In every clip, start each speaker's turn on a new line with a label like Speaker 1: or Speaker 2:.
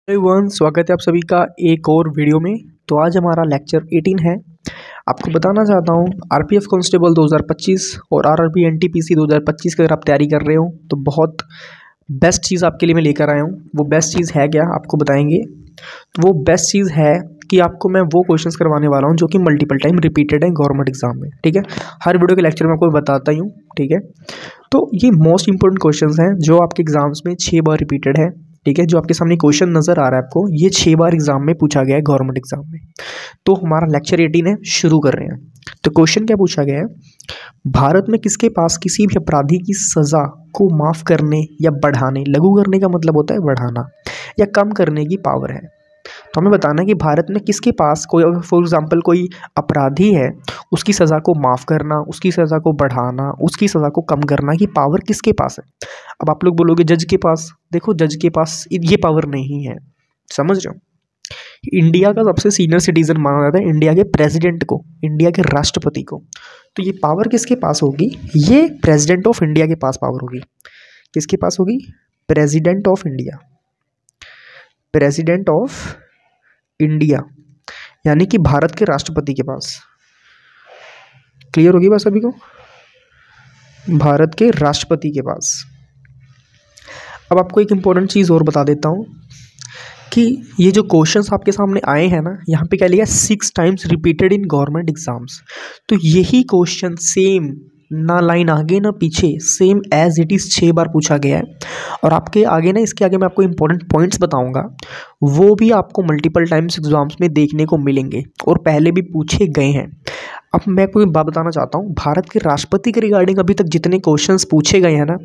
Speaker 1: Everyone, स्वागत है आप सभी का एक और वीडियो में। तो आज हमारा लेक्चर 18 है। आपको बताना चाहता हूँ आरपीएफ कांस्टेबल 2025 और आरआरबी एनटीपीसी 2025 की अगर आप तैयारी कर रहे हो तो बहुत बेस्ट चीज़ आपके लिए मैं लेकर आया हूँ। वो बेस्ट चीज़ है क्या, आपको बताएंगे। तो वो बेस्ट चीज़ है कि आपको मैं वो क्वेश्चंस करवाने वाला हूँ जो कि मल्टीपल टाइम रिपीटेड है गवर्नमेंट एग्जाम में। ठीक है, हर वीडियो के लेक्चर में आपको बताता ही हूँ। ठीक है, तो ये मोस्ट इंपॉर्टेंट क्वेश्चंस हैं जो आपके एग्जाम्स में 6 बार रिपीटेड है। ठीक है, जो आपके सामने क्वेश्चन नजर आ रहा है आपको, ये 6 बार एग्जाम में पूछा गया है गवर्नमेंट एग्जाम में। तो हमारा लेक्चर 18 है, शुरू कर रहे हैं। तो क्वेश्चन क्या पूछा गया है, भारत में किसके पास किसी भी अपराधी की सजा को माफ करने या बढ़ाने, लघु करने का मतलब होता है बढ़ाना, या कम करने की पावर है। तो हमें बताना है कि भारत में किसके पास कोई, फॉर एग्जाम्पल कोई अपराधी है, उसकी सज़ा को माफ़ करना, उसकी सज़ा को बढ़ाना, उसकी सज़ा को कम करना की पावर किसके पास है। अब आप लोग बोलोगे जज के पास। देखो, जज के पास ये पावर नहीं है, समझ रहे हो। इंडिया का सबसे सीनियर सिटीजन माना जाता है इंडिया के प्रेसिडेंट को, इंडिया के राष्ट्रपति को। तो ये पावर किसके पास होगी, ये प्रेसिडेंट ऑफ इंडिया के पास पावर होगी। किसके पास होगी, president of India, president of India, यानी कि भारत के राष्ट्रपति के पास। क्लियर होगी बात सभी को, भारत के राष्ट्रपति के पास। अब आपको एक इंपॉर्टेंट चीज़ और बता देता हूँ कि ये जो क्वेश्चंस आपके सामने आए हैं ना, यहाँ पे क्या लिखा है, 6 times repeated in government exams. तो यही क्वेश्चन सेम, ना लाइन आगे ना पीछे, सेम एज इट इज़ 6 बार पूछा गया है। और आपके आगे ना, इसके आगे मैं आपको इंपॉर्टेंट पॉइंट्स बताऊंगा, वो भी आपको मल्टीपल टाइम्स एग्जाम्स में देखने को मिलेंगे और पहले भी पूछे गए हैं। अब मैं कोई बात बताना चाहता हूँ, भारत के राष्ट्रपति के रिगार्डिंग अभी तक जितने क्वेश्चंस पूछे गए हैं ना,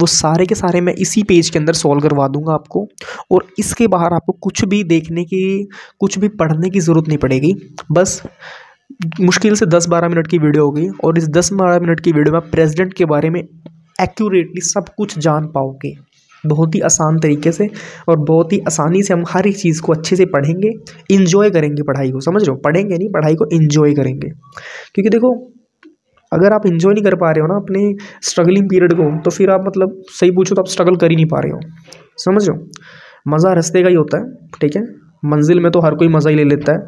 Speaker 1: वो सारे के सारे मैं इसी पेज के अंदर सॉल्व करवा दूंगा आपको। और इसके बाहर आपको कुछ भी देखने की, कुछ भी पढ़ने की ज़रूरत नहीं पड़ेगी। बस मुश्किल से 10-12 मिनट की वीडियो होगी और इस 10-12 मिनट की वीडियो में आप प्रेसिडेंट के बारे में एक्यूरेटली सब कुछ जान पाओगे, बहुत ही आसान तरीके से। और बहुत ही आसानी से हम हर एक चीज़ को अच्छे से पढ़ेंगे, इंजॉय करेंगे पढ़ाई को, समझ रहे हो। पढ़ेंगे नहीं, पढ़ाई को इंजॉय करेंगे। क्योंकि देखो, अगर आप इंजॉय नहीं कर पा रहे हो ना अपने स्ट्रगलिंग पीरियड को, तो फिर आप मतलब सही पूछो तो आप स्ट्रगल कर ही नहीं पा रहे हो, समझ रहे हो। मज़ा रास्ते का ही होता है, ठीक है। मंजिल में तो हर कोई मज़ा ही ले लेता है।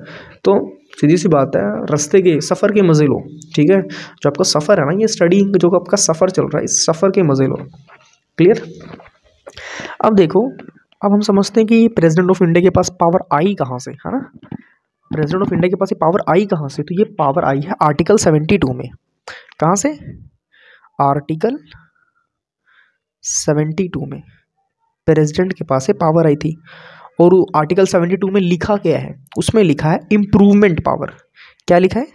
Speaker 1: तो सीधी सी बात है, रास्ते के सफ़र के मज़े लो, ठीक है। जो आपका सफ़र है ना, ये स्टडी जो आपका सफ़र चल रहा है, इस सफ़र के मज़े लो। क्लियर। अब देखो, अब हम समझते हैं कि प्रेसिडेंट ऑफ इंडिया के पास पावर आई कहाँ से, है ना। प्रेसिडेंट ऑफ इंडिया के पास ये पावर आई कहाँ से, तो ये पावर आई है आर्टिकल 72 में। कहाँ से, आर्टिकल 72 में प्रेसिडेंट के पास ये पावर आई थी। और आर्टिकल 72 में लिखा क्या है, उसमें लिखा है इम्प्रूवमेंट पावर। क्या लिखा है,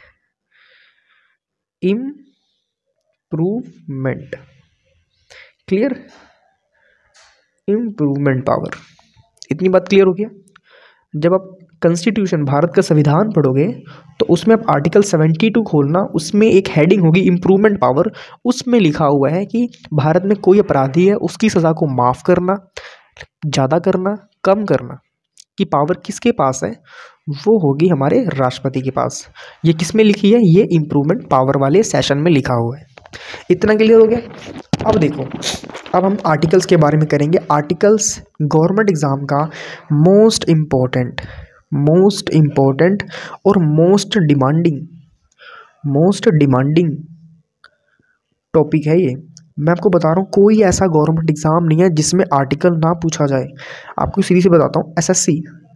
Speaker 1: इम्प्रूवमेंट। Clear, improvement power. इतनी बात क्लियर हो गया। जब आप कॉन्स्टिट्यूशन, भारत का संविधान पढ़ोगे तो उसमें आप आर्टिकल 72 खोलना, उसमें एक हेडिंग होगी इम्प्रूवमेंट पावर। उसमें लिखा हुआ है कि भारत में कोई अपराधी है, उसकी सज़ा को माफ़ करना, ज़्यादा करना, कम करना की पावर किसके पास है, वो होगी हमारे राष्ट्रपति के पास। ये किस में लिखी है, ये इम्प्रूवमेंट पावर वाले सेशन में लिखा हुआ है। इतना क्लियर हो गया। अब देखो, अब हम आर्टिकल्स के बारे में करेंगे। आर्टिकल्स गवर्नमेंट एग्जाम का मोस्ट इम्पोर्टेंट और मोस्ट डिमांडिंग टॉपिक है ये। मैं आपको बता रहा हूँ, कोई ऐसा गवर्नमेंट एग्जाम नहीं है जिसमें आर्टिकल ना पूछा जाए। आपको सीधी से बताता हूँ,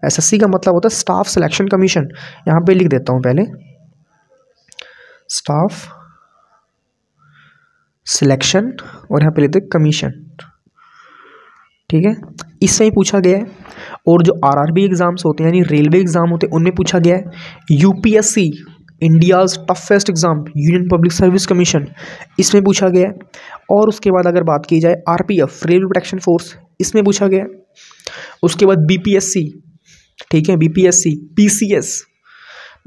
Speaker 1: एसएससी का मतलब होता है स्टाफ सिलेक्शन कमीशन। यहाँ पे लिख देता हूँ पहले, स्टाफ सिलेक्शन, और यहाँ पे लेते कमीशन, ठीक है। इससे ही पूछा गया है। और जो आरआरबी एग्जाम्स होते हैं, यानी रेलवे एग्जाम होते हैं, उनमें पूछा गया है। UPSC, India's toughest exam, union public service commission, इसमें पूछा गया है। और उसके बाद अगर बात की जाए आरपीएफ, रेलवे प्रोटेक्शन फोर्स, इसमें पूछा गया है। उसके बाद बीपीएससी, ठीक है, बीपीएससी, पीसीएस,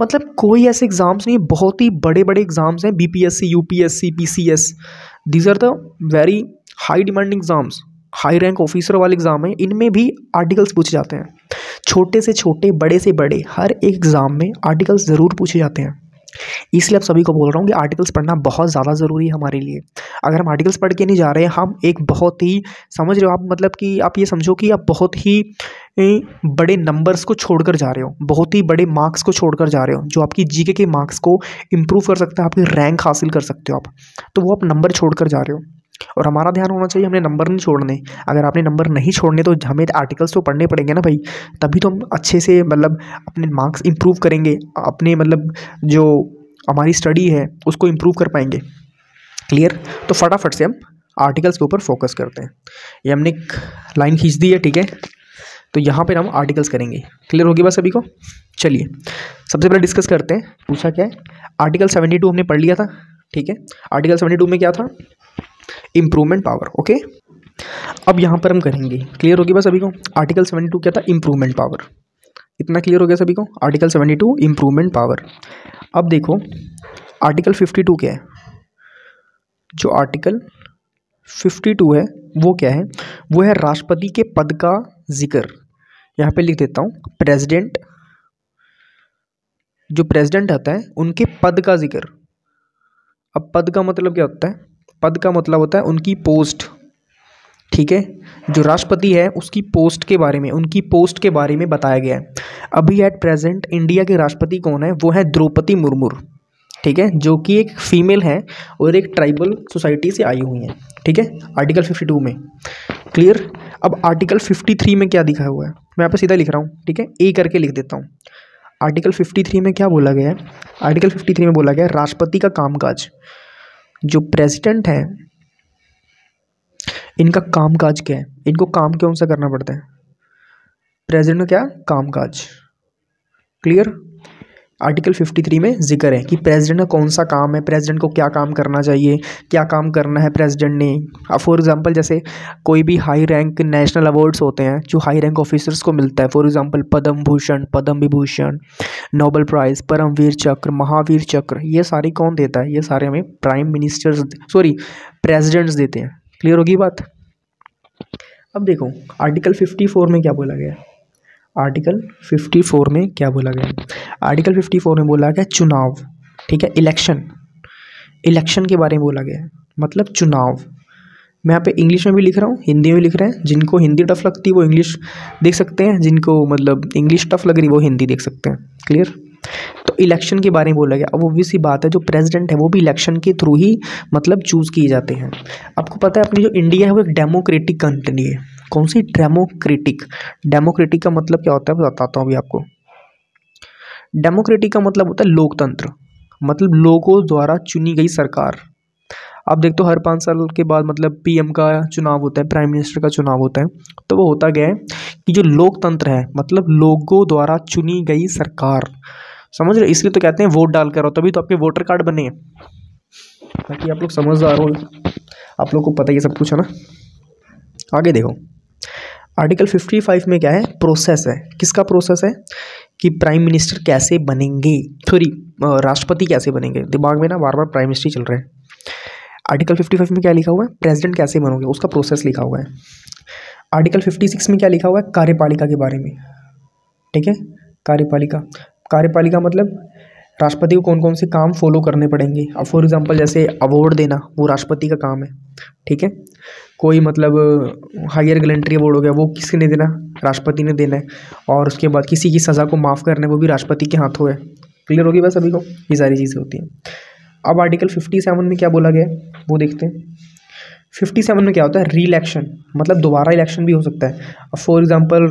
Speaker 1: मतलब कोई ऐसे एग्जाम्स नहीं, बहुत ही बड़े बड़े एग्जाम्स हैं। BPSC, UPSC, PCS, these are the very high demanding exams, high rank officer वाले एग्जाम हैं। इनमें भी आर्टिकल्स पूछे जाते हैं। छोटे से छोटे, बड़े से बड़े, हर एक एग्जाम में आर्टिकल्स ज़रूर पूछे जाते हैं। इसलिए आप सभी को बोल रहा हूँ कि आर्टिकल्स पढ़ना बहुत ज़्यादा ज़रूरी है हमारे लिए। अगर हम आर्टिकल्स पढ़ के नहीं जा रहे हैं, हम एक बहुत ही, समझ रहे हो आप, मतलब कि आप ये समझो कि आप बहुत ही बड़े नंबर्स को छोड़कर जा रहे हो, बहुत ही बड़े मार्क्स को छोड़कर जा रहे हो, जो आपकी जीके के मार्क्स को इम्प्रूव कर सकता है, आपकी रैंक हासिल कर सकते हो आप, तो वो आप नंबर छोड़कर जा रहे हो। और हमारा ध्यान होना चाहिए, हमने नंबर नहीं छोड़ने। अगर आपने नंबर नहीं छोड़ने तो हमें आर्टिकल्स तो पढ़ने पड़ेंगे ना भाई, तभी तो हम अच्छे से मतलब अपने मार्क्स इंप्रूव करेंगे, अपने मतलब जो हमारी स्टडी है उसको इम्प्रूव कर पाएंगे। क्लियर? तो फटाफट से हम आर्टिकल्स के ऊपर फोकस करते हैं। ये हमने एक लाइन खींच दी है, ठीक है, तो यहाँ पर हम आर्टिकल्स करेंगे। क्लियर होगी बात सभी को? चलिए सबसे पहले डिस्कस करते हैं, पूछा क्या है। आर्टिकल 72 हमने पढ़ लिया था, ठीक है। आर्टिकल 72 में क्या था? Improvement power. ओके, अब यहाँ पर हम करेंगे, क्लियर होगी बस सभी को। आर्टिकल 72 क्या था? Improvement power. इतना क्लियर हो गया सभी को? Article 72 improvement power. अब देखो आर्टिकल 52 क्या है। जो आर्टिकल 52 है वो क्या है? वो है राष्ट्रपति के पद का जिक्र। यहाँ पे लिख देता हूँ, प्रेसिडेंट, जो प्रेसिडेंट आता है उनके पद का जिक्र। अब पद का मतलब क्या होता है? पद का मतलब होता है उनकी पोस्ट, ठीक है। जो राष्ट्रपति है उसकी पोस्ट के बारे में, उनकी पोस्ट के बारे में बताया गया है। अभी एट प्रेजेंट इंडिया के राष्ट्रपति कौन है? वो है द्रौपदी मुर्मू, ठीक है, जो कि एक फीमेल है और एक ट्राइबल सोसाइटी से आई हुई है, ठीक है, आर्टिकल 52 में। क्लियर? अब आर्टिकल 53 में क्या दिखा हुआ है? मैं यहाँ पे सीधा लिख रहा हूँ, ठीक है, ए करके लिख देता हूँ। आर्टिकल 53 में क्या बोला गया है? आर्टिकल 53 में बोला गया है राष्ट्रपति का कामकाज। जो प्रेसिडेंट है इनका कामकाज क्या है? इनको काम कौन सा करना पड़ता है? प्रेसिडेंट का क्या? कामकाज। क्लियर? आर्टिकल 53 में जिक्र है कि प्रेसिडेंट का कौन सा काम है, प्रेसिडेंट को क्या काम करना चाहिए, क्या काम करना है प्रेसिडेंट ने। फॉर एग्जांपल जैसे कोई भी हाई रैंक नेशनल अवार्ड्स होते हैं जो हाई रैंक ऑफिसर्स को मिलता है, for example Padma Bhushan, Padma Vibhushan, Nobel prize, Paramvir Chakra, Mahavir चक्र, ये सारी कौन देता है? ये सारे हमें प्राइम मिनिस्टर्स, सॉरी प्रेसिडेंट्स देते हैं। क्लियर होगी बात? अब देखो आर्टिकल 54 में क्या बोला गया है। आर्टिकल 54 में क्या बोला गया है? आर्टिकल 54 में बोला गया चुनाव, ठीक है, इलेक्शन, इलेक्शन के बारे में बोला गया है, मतलब चुनाव। मैं यहाँ पे इंग्लिश में भी लिख रहा हूँ, हिंदी में लिख रहे हैं। जिनको हिंदी टफ लगती है वो इंग्लिश देख सकते हैं, जिनको मतलब इंग्लिश टफ लग रही वो हिंदी देख सकते हैं। क्लियर? तो इलेक्शन के बारे में बोला गया। अब obvious सी बात है, जो प्रेसिडेंट है वो भी इलेक्शन के थ्रू ही मतलब चूज़ किए जाते हैं। आपको पता है अपनी जो इंडिया है वो एक डेमोक्रेटिक कंट्री है। कौन सी? डेमोक्रेटिक। डेमोक्रेटिक का मतलब क्या होता है बताता हूँ अभी आपको। डेमोक्रेटिक का मतलब होता है लोकतंत्र, मतलब लोगों द्वारा चुनी गई सरकार। आप देखते हो हर 5 साल के बाद मतलब पीएम का चुनाव होता है, प्राइम मिनिस्टर का चुनाव होता है। तो वो होता क्या है कि जो लोकतंत्र है मतलब लोगों द्वारा चुनी गई सरकार, समझ रहे? इसलिए तो कहते हैं वोट डाल कर आओ, तभी तो आपके वोटर कार्ड बने हैं, ताकि आप लोग समझदार हो। आप लोग को पता ही सब कुछ है ना। आगे देखो आर्टिकल 55 में क्या है? प्रोसेस है। किसका प्रोसेस है? कि प्राइम मिनिस्टर कैसे बनेंगे, सॉरी राष्ट्रपति कैसे बनेंगे। दिमाग में ना बार बार प्राइम मिनिस्टर चल रहे हैं। आर्टिकल 55 में क्या लिखा हुआ है? प्रेसिडेंट कैसे बनोगे, उसका प्रोसेस लिखा हुआ है। आर्टिकल 56 में क्या लिखा हुआ है? कार्यपालिका के बारे में, ठीक है, कार्यपालिका। कार्यपालिका मतलब राष्ट्रपति को कौन कौन से काम फॉलो करने पड़ेंगे। अब फॉर एग्जांपल जैसे अवार्ड देना वो राष्ट्रपति का काम है, ठीक है। कोई मतलब हायर गैलेंट्री अवार्ड हो गया वो किसने देना? राष्ट्रपति ने देना है। और उसके बाद किसी की सज़ा को माफ़ करना है वो भी राष्ट्रपति के हाथों है। क्लियर होगी बस अभी को? ये सारी चीज़ें होती हैं। अब आर्टिकल 57 में क्या बोला गया है वो देखते हैं। 57 में क्या होता है? री इलेक्शन, मतलब दोबारा इलेक्शन भी हो सकता है। अब फॉर एग्जांपल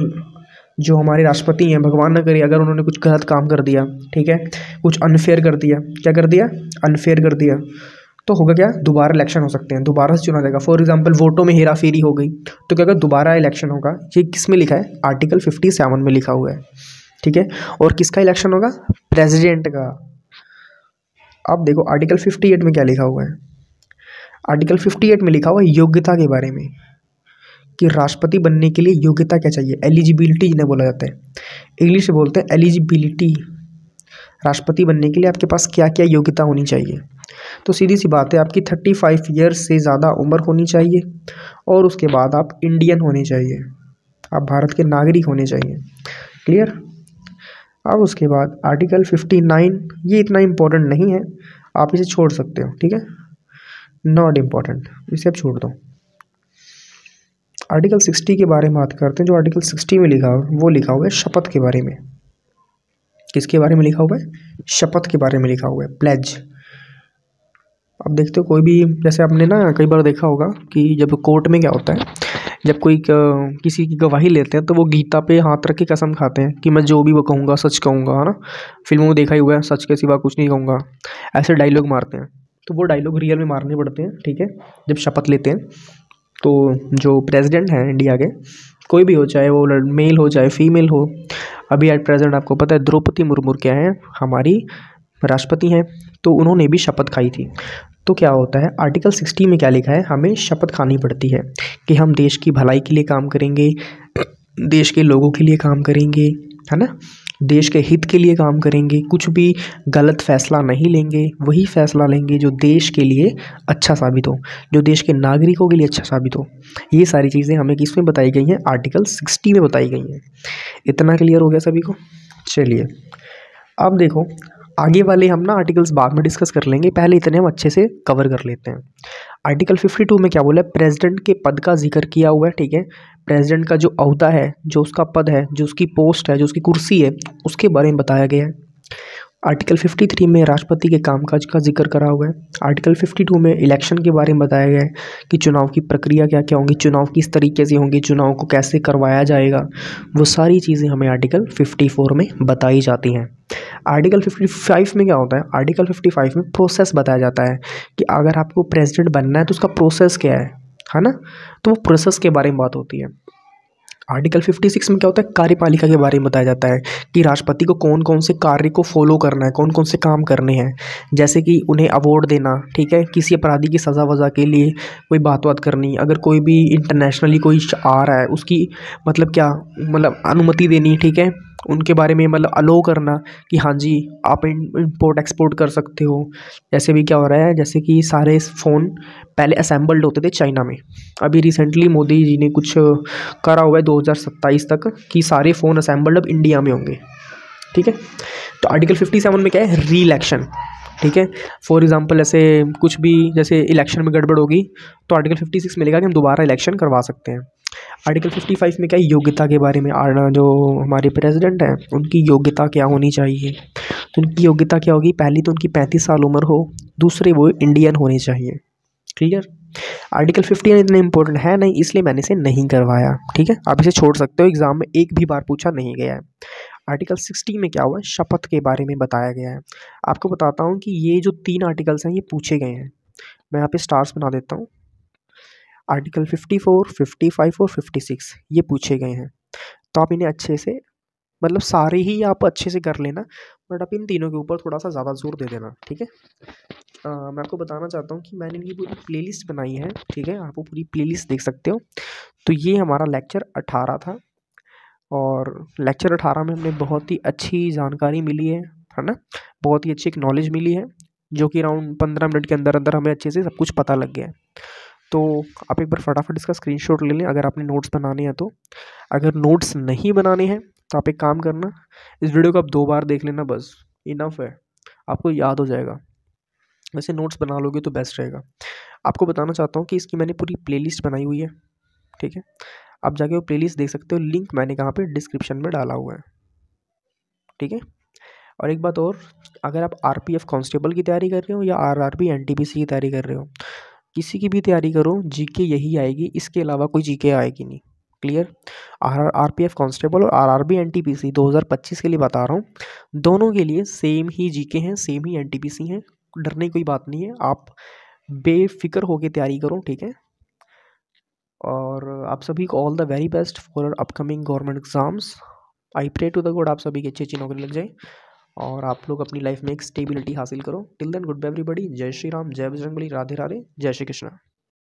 Speaker 1: जो हमारे राष्ट्रपति हैं, भगवान न करे अगर उन्होंने कुछ गलत काम कर दिया, ठीक है, कुछ अनफेयर कर दिया, क्या कर दिया? अनफेयर कर दिया, तो होगा क्या? दोबारा इलेक्शन हो सकते हैं, दोबारा से चुना जाएगा। फॉर एग्जांपल वोटों में हेरा फेरी हो गई तो क्या होगा? दोबारा इलेक्शन होगा। ये किस में लिखा है? आर्टिकल 57 में लिखा हुआ है, ठीक है। और किसका इलेक्शन होगा? प्रेसिडेंट का। अब देखो आर्टिकल 58 में क्या लिखा हुआ है? आर्टिकल 58 में लिखा हुआ है योग्यता के बारे में, कि राष्ट्रपति बनने के लिए योग्यता क्या चाहिए। एलिजिबिलिटी जिन्हें बोला जाता है, इंग्लिश में बोलते हैं एलिजिबिलिटी। राष्ट्रपति बनने के लिए आपके पास क्या क्या योग्यता होनी चाहिए। तो सीधी सी बात है, आपकी 35 ईयर्स से ज़्यादा उम्र होनी चाहिए और उसके बाद आप इंडियन होने चाहिए, आप भारत के नागरिक होने चाहिए। क्लियर? अब उसके बाद आर्टिकल 59, ये इतना इम्पोर्टेंट नहीं है, आप इसे छोड़ सकते हो, ठीक है, नॉट इम्पॉर्टेंट, इसे आप छोड़ दो। आर्टिकल 60 के बारे में बात करते हैं। जो आर्टिकल 60 में लिखा हुआ वो लिखा हुआ है शपथ के बारे में। किसके बारे में लिखा हुआ है? शपथ के बारे में लिखा हुआ है, प्लेज। अब देखते हो कोई भी, जैसे आपने ना कई बार देखा होगा कि जब कोर्ट में क्या होता है, जब कोई किसी की गवाही लेते हैं तो वो गीता पे हाथ रख के कसम खाते हैं कि मैं जो भी वो कहूँगा सच कहूँगा, है ना। फिल्मों में देखा ही हुआ है, सच के सिवा कुछ नहीं कहूँगा, ऐसे डायलॉग मारते हैं। तो वो डायलॉग रियल में मारने पड़ते हैं, ठीक है, जब शपथ लेते हैं। तो जो प्रेसिडेंट हैं इंडिया के, कोई भी हो, चाहे वो मेल हो चाहे फीमेल हो, अभी एट प्रेजेंट आपको पता है द्रौपदी मुर्मू क्या है, हमारी राष्ट्रपति हैं, तो उन्होंने भी शपथ खाई थी। तो क्या होता है, आर्टिकल 60 में क्या लिखा है, हमें शपथ खानी पड़ती है कि हम देश की भलाई के लिए काम करेंगे, देश के लोगों के लिए काम करेंगे, है ना, देश के हित के लिए काम करेंगे, कुछ भी गलत फैसला नहीं लेंगे, वही फैसला लेंगे जो देश के लिए अच्छा साबित हो, जो देश के नागरिकों के लिए अच्छा साबित हो। ये सारी चीज़ें हमें किस में बताई गई हैं? आर्टिकल 60 में बताई गई हैं। इतना क्लियर हो गया सभी को? चलिए अब देखो, आगे वाले हम ना आर्टिकल्स बाद में डिस्कस कर लेंगे, पहले इतने हम अच्छे से कवर कर लेते हैं। आर्टिकल 52 में क्या बोला है? प्रेसिडेंट के पद का जिक्र किया हुआ है, ठीक है। प्रेसिडेंट का जो ओहदा है, जो उसका पद है, जो उसकी पोस्ट है, जो उसकी कुर्सी है, उसके बारे में बताया गया है। आर्टिकल 53 में राष्ट्रपति के कामकाज का जिक्र करा हुआ है। आर्टिकल 52 में इलेक्शन के बारे में बताया गया है कि चुनाव की प्रक्रिया क्या क्या होंगी, चुनाव किस तरीके से होंगे, चुनाव को कैसे करवाया जाएगा, वो सारी चीज़ें हमें आर्टिकल 54 में बताई जाती हैं। आर्टिकल 55 में क्या होता है? आर्टिकल 55 में प्रोसेस बताया जाता है कि अगर आपको प्रेसिडेंट बनना है तो उसका प्रोसेस क्या है ना, तो वो प्रोसेस के बारे में बात होती है। आर्टिकल 56 में क्या होता है? कार्यपालिका के बारे में बताया जाता है कि राष्ट्रपति को कौन कौन से कार्य को फॉलो करना है, कौन कौन से काम करने हैं, जैसे कि उन्हें अवार्ड देना, ठीक है, किसी अपराधी की सज़ा वज़ा के लिए कोई बात करनी, अगर कोई भी इंटरनेशनली कोई आ रहा है उसकी मतलब क्या, मतलब अनुमति देनी, ठीक है, उनके बारे में मतलब अलो करना कि हाँ जी आप इंपोर्ट एक्सपोर्ट कर सकते हो। जैसे भी क्या हो रहा है, जैसे कि सारे फ़ोन पहले असेंबल्ड होते थे चाइना में, अभी रिसेंटली मोदी जी ने कुछ करा हुआ है 2027 तक कि सारे फ़ोन असेंबल्ड अब इंडिया में होंगे, ठीक है। तो आर्टिकल 57 में क्या है? री इलेक्शन, ठीक है। फॉर एग्जांपल ऐसे कुछ भी, जैसे इलेक्शन में गड़बड़ होगी तो आर्टिकल 56 मिलेगा कि हम दोबारा इलेक्शन करवा सकते हैं। आर्टिकल 55 में क्या है? योग्यता के बारे में, जो हमारे प्रेसिडेंट हैं उनकी योग्यता क्या होनी चाहिए। तो उनकी योग्यता क्या होगी? पहली तो उनकी 35 साल उम्र हो, दूसरे वो इंडियन होने चाहिए, क्लियर। आर्टिकल 59 इतना इंपॉर्टेंट है नहीं, इसलिए मैंने इसे नहीं करवाया, ठीक है, आप इसे छोड़ सकते हो, एग्जाम में एक भी बार पूछा नहीं गया है। आर्टिकल 60 में क्या हुआ है? शपथ के बारे में बताया गया है। आपको बताता हूँ कि ये जो 3 आर्टिकल्स हैं ये पूछे गए हैं, मैं यहाँ पे स्टार्स बना देता हूँ। आर्टिकल 54, 55 और 56 ये पूछे गए हैं, तो आप इन्हें अच्छे से, मतलब सारे ही आप अच्छे से कर लेना, बट आप इन तीनों के ऊपर थोड़ा सा ज़्यादा जोर दे देना, ठीक है। मैं आपको बताना चाहता हूँ कि मैंने इनकी पूरी प्लेलिस्ट बनाई है, ठीक है, आप वो पूरी प्लेलिस्ट देख सकते हो। तो ये हमारा लेक्चर 18 था, और लेक्चर 18 में हमें बहुत ही अच्छी जानकारी मिली है ना, बहुत ही अच्छी एक नॉलेज मिली है, जो कि अराउंड 15 मिनट के अंदर अंदर हमें अच्छे से सब कुछ पता लग गया है। तो आप एक बार फटाफट इसका स्क्रीनशॉट ले लें अगर आपने नोट्स बनाने हैं तो। अगर नोट्स नहीं बनाने हैं तो आप एक काम करना, इस वीडियो को आप 2 बार देख लेना, बस इनफ है, आपको याद हो जाएगा। वैसे नोट्स बना लोगे तो बेस्ट रहेगा। आपको बताना चाहता हूँ कि इसकी मैंने पूरी प्लेलिस्ट बनाई हुई है, ठीक है, आप जाके वो प्लेलिस्ट देख सकते हो, लिंक मैंने कहाँ पे डिस्क्रिप्शन में डाला हुआ है, ठीक है। और एक बात और, अगर आप आरपीएफ कांस्टेबल की तैयारी कर रहे हो या आरआरबी एनटीपीसी की तैयारी कर रहे हो, किसी की भी तैयारी करो, जीके यही आएगी, इसके अलावा कोई जीके आएगी नहीं, क्लियर। आरपीएफ कांस्टेबल और आरआरबी एनटीपीसी 2025 के लिए बता रहा हूँ, दोनों के लिए सेम ही जीके हैं, सेम ही एनटीपीसी हैं, डरने की कोई बात नहीं है, आप बेफिक्र होकर तैयारी करो, ठीक है। और आप सभी को all the very best for upcoming government exams. I pray to the god आप सभी की अच्छी अच्छी नौकरी लग जाए और आप लोग अपनी लाइफ में एक स्टेबिलिटी हासिल करो। Till then good bye everybody, जय श्री राम, जय बजरंगबली, राधे राधे, जय श्री कृष्णा।